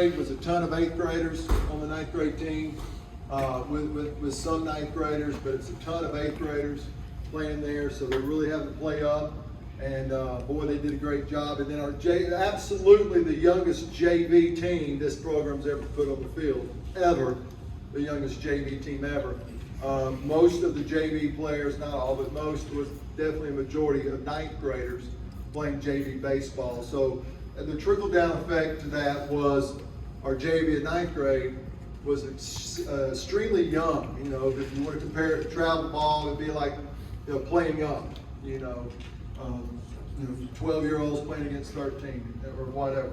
Was a ton of 8th graders on the 9th grade team, with some 9th graders, but it's a ton of 8th graders playing there, so they're really having to play up. And boy, they did a great job. And then our absolutely the youngest JV team this program's ever put on the field, ever, the youngest JV team ever. Most of the JV players, not all, but most, was definitely a majority of 9th graders playing JV baseball. So the trickle-down effect to that was our JV at 9th grade was extremely young. You know, if you want to compare it to travel ball, it'd be like, you know, playing young. 12-year-olds playing against 13 or whatever.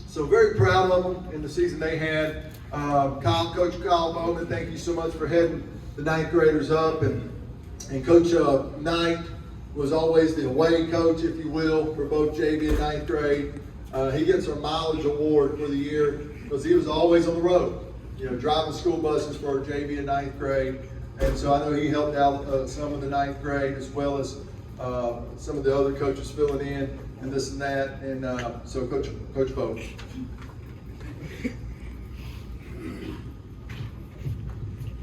So very proud of them in the season they had. Coach Kyle Bowman, thank you so much for heading the 9th graders up, and Coach Knight was always the away coach, if you will, for both JV and 9th grade. He gets our mileage award for the year because he was always on the road, you know, driving school buses for our JV and 9th grade. And so I know he helped out some of the 9th grade as well as some of the other coaches filling in and this and that. And so Coach Bo.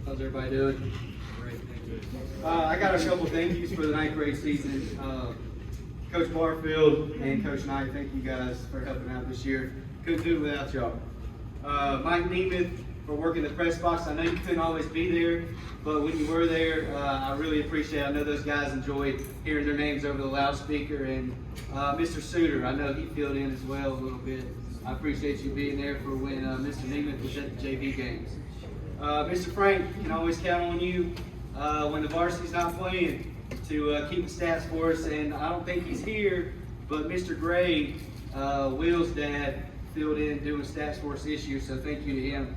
How's everybody doing? Great, thank you. I got a couple thank yous for the 9th grade season. Coach Barfield and Coach Knight, thank you guys for helping out this year. Couldn't do it without y'all. Mike Nemeth for working the press box. I know you couldn't always be there, but when you were there, I really appreciate it. I know those guys enjoyed hearing their names over the loudspeaker. And Mr. Suter, I know he filled in as well a little bit. I appreciate you being there for when Mr. Nemeth was at the JV games. Mr. Frank, you can always count on you when the varsity's not playing to keep the stats for us. And I don't think he's here, but Mr. Gray, Will's dad, filled in doing stats for us this year, so thank you to him.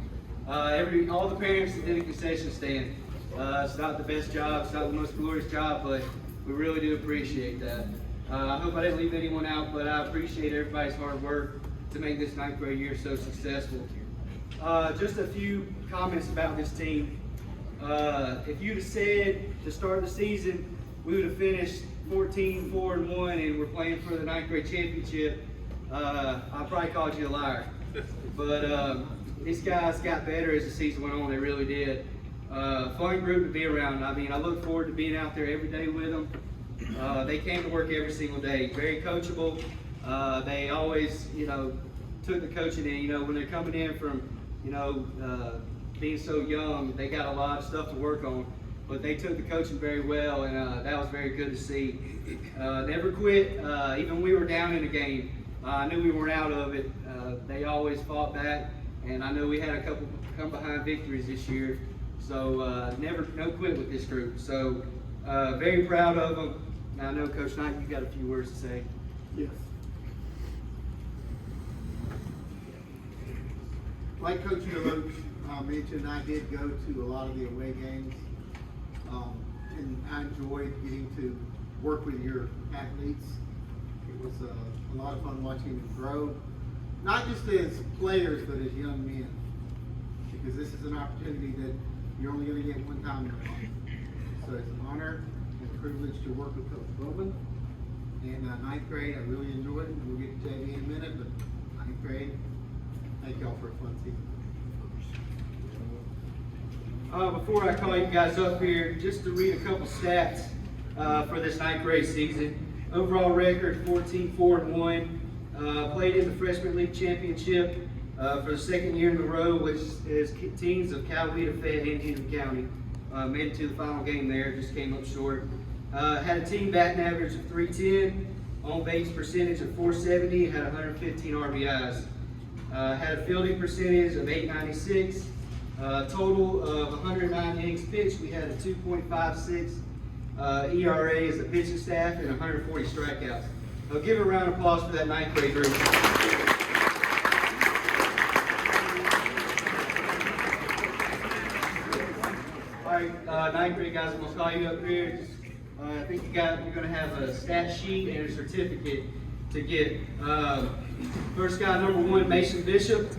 All the parents that did a concession stand. It's not the best job, it's not the most glorious job, but we really do appreciate that. I hope I didn't leave anyone out, but I appreciate everybody's hard work to make this 9th grade year so successful. Just a few comments about this team. If you'd have said to start the season we would have finished 14-4-1 and we're playing for the 9th grade championship, I probably called you a liar. But these guys got better as the season went on, they really did. Fun group to be around. I mean, I look forward to being out there every day with them. They came to work every single day, very coachable. They always, took the coaching in. When they're coming in from, being so young, they got a lot of stuff to work on. But they took the coaching very well, and that was very good to see. Never quit. Even when we were down in the game, I knew we weren't out of it. They always fought back, and I know we had a couple come behind victories this year. So no quit with this group. So very proud of them. Now, I know Coach Knight, you've got a few words to say. Yes. Like Coach Miller mentioned, I did go to a lot of the away games, and I enjoyed getting to work with your athletes. It was a lot of fun watching them grow, not just as players, but as young men, because this is an opportunity that you're only going to get one time in life. So it's an honor and a privilege to work with Coach Corbin. And 9th grade, I really enjoyed it. We'll get to JV in a minute, but 9th grade, thank y'all for a fun season. Before I call you guys up here, just to read a couple stats for this 9th grade season. Overall record, 14-4-1. Played in the Freshman League Championship for the second year in a row, which is teams of Coweta, Fed, and Henry County. Made it to the final game there, just came up short. Had a team batting average of 310, on base percentage of 470, had 115 RBIs. Had a fielding percentage of 896. Total of 109 innings pitched. We had a 2.56 ERA as a pitching staff and 140 strikeouts. So give a round of applause for that 9th grade group. All right, 9th grade guys, I'm going to call you up here. I think you're going to have a stat sheet and a certificate to get. First guy, number 1, Mason Bishop.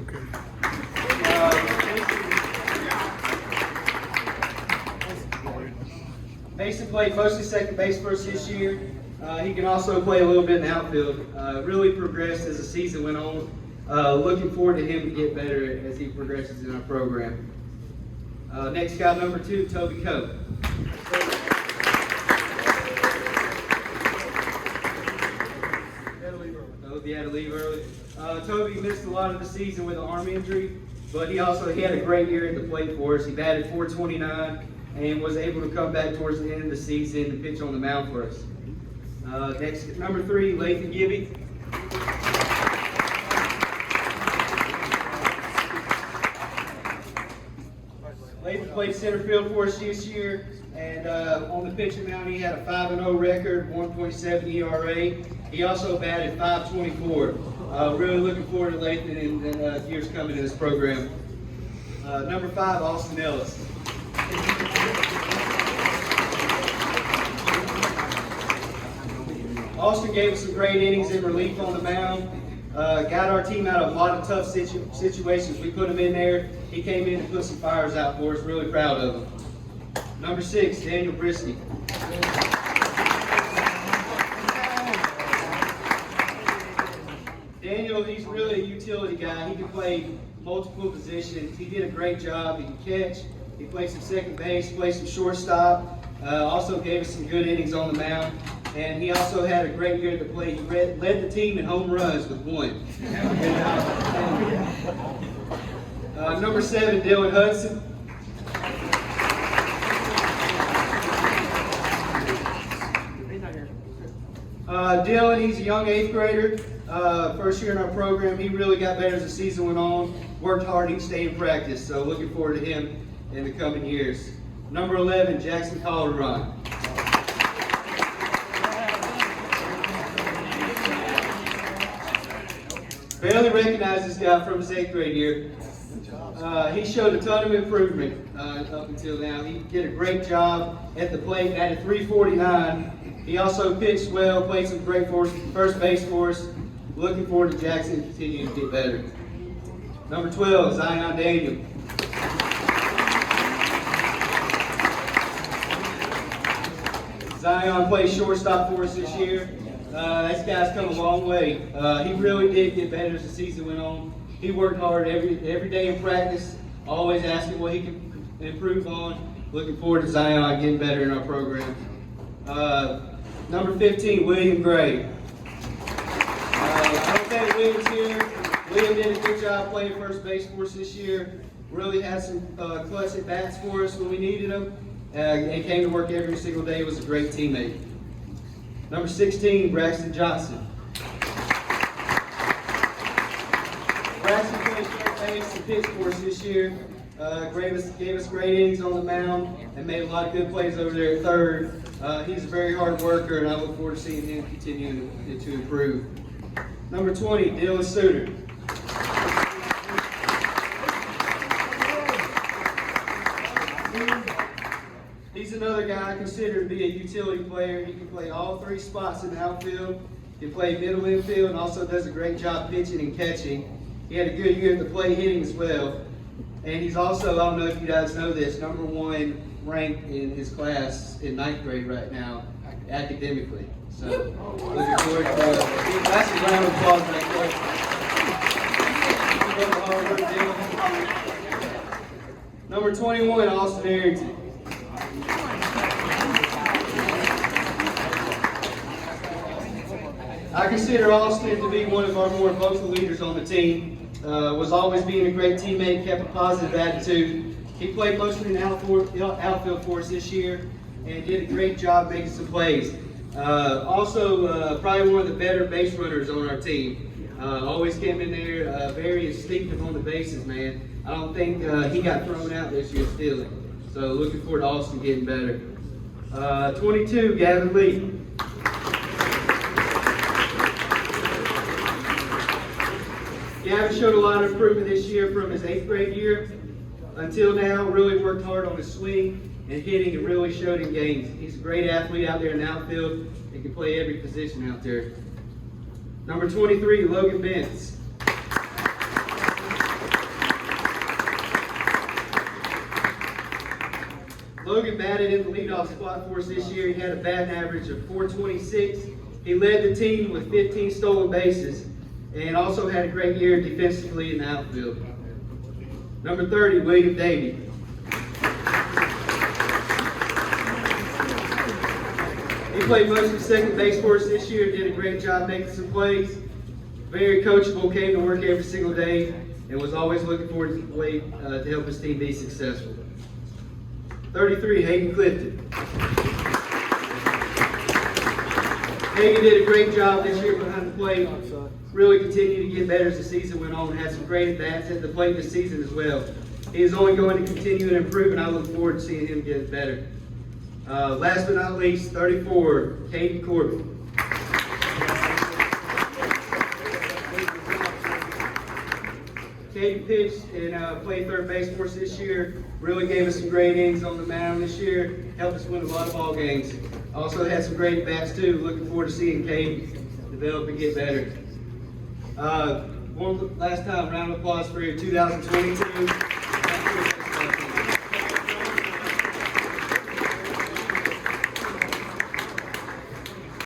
Mason played mostly second base for us this year. He can also play a little bit in the outfield. Really progressed as the season went on. Looking forward to him to get better as he progresses in our program. Next guy, number 2, Toby Cope. Toby had to leave early. Toby missed a lot of the season with an arm injury, but he had a great year at the plate for us. He batted .429 and was able to come back towards the end of the season and pitch on the mound for us. Next, number 3, Lathan Gibby. Lathan played center field for us this year, and on the pitching mound he had a 5-0 record, 1.7 ERA. He also batted .524. Really looking forward to Lathan in years coming in this program. Number 5, Austin Ellis. Austin gave us some great innings in relief on the mound. Got our team out of a lot of tough situations. We put him in there. He came in and put some fires out for us. Really proud of him. Number 6, Daniel Christie. Daniel, he's really a utility guy. He can play multiple positions. He did a great job. He can catch. He played some second base, played some shortstop. Also gave us some good innings on the mound. And he also had a great year at the plate. He led the team in home runs with 1. Number 7, Dylan Hudson. Dylan, he's a young 8th grader. First year in our program. He really got better as the season went on. Worked hard each day in practice. So looking forward to him in the coming years. Number 11, Jackson Calderon. Barely recognized this guy from his 8th grade year. He showed a ton of improvement up until now. He did a great job at the plate, batted .349. He also pitched well, played some great first base for us. Looking forward to Jackson continuing to get better. Number 12, Zion Daniel. Zion plays shortstop for us this year. This guy's come a long way. He really did get better as the season went on. He worked hard every day in practice, always asking what he can improve on. Looking forward to Zion getting better in our program. Number 15, William Gray. I don't think William's here. William did a good job playing first base for us this year. Really had some clutch at bats for us when we needed them. And came to work every single day. Was a great teammate. Number 16, Braxton Johnson. Braxton played third base and pitched for us this year. Gave us great innings on the mound and made a lot of good plays over there at third. He's a very hard worker, and I look forward to seeing him continue to improve. Number 20, Dylan Suter. He's another guy I consider to be a utility player. He can play all 3 spots in the outfield. He can play middle infield and also does a great job pitching and catching. He had a good year at the plate hitting as well. And he's also, I don't know if you guys know this, number 1 ranked in his class in 9th grade right now, academically. So, looking forward to that's a round of applause right there. Number 21, Austin Arrington. I consider Austin to be one of our more vocal leaders on the team. Was always being a great teammate, kept a positive attitude. He played mostly in the outfield for us this year and did a great job making some plays. Also, probably one of the better base runners on our team. Always came in there very instinctive on the bases, man. I don't think he got thrown out this year stealing. So looking forward to Austin getting better. 22, Gavin Lee. Gavin showed a lot of improvement this year from his 8th grade year until now. Really worked hard on his swing and hitting, and really showed in games. He's a great athlete out there in the outfield and can play every position out there. Number 23, Logan Benz. Logan batted in the leadoff spot for us this year. He had a batting average of .426. He led the team with 15 stolen bases. and also had a great year defensively in the outfield. Number 30, William Davey. He played mostly second base for us this year, did a great job making some plays. Very coachable, came to work every single day, and was always looking forward to the way to help his team be successful. 33, Hayden Clifton. Hayden did a great job this year behind the plate. Really continued to get better as the season went on, and had some great at-bats at the plate this season as well. He is only going to continue and improve, and I look forward to seeing him get better. Last but not least, 34, Caden Corbin. Caden pitched and played third base for us this year. Really gave us some great innings on the mound this year. Helped us win a lot of ball games. Also had some great bats too. Looking forward to seeing Caden develop and get better. One last time, round of applause for your 2022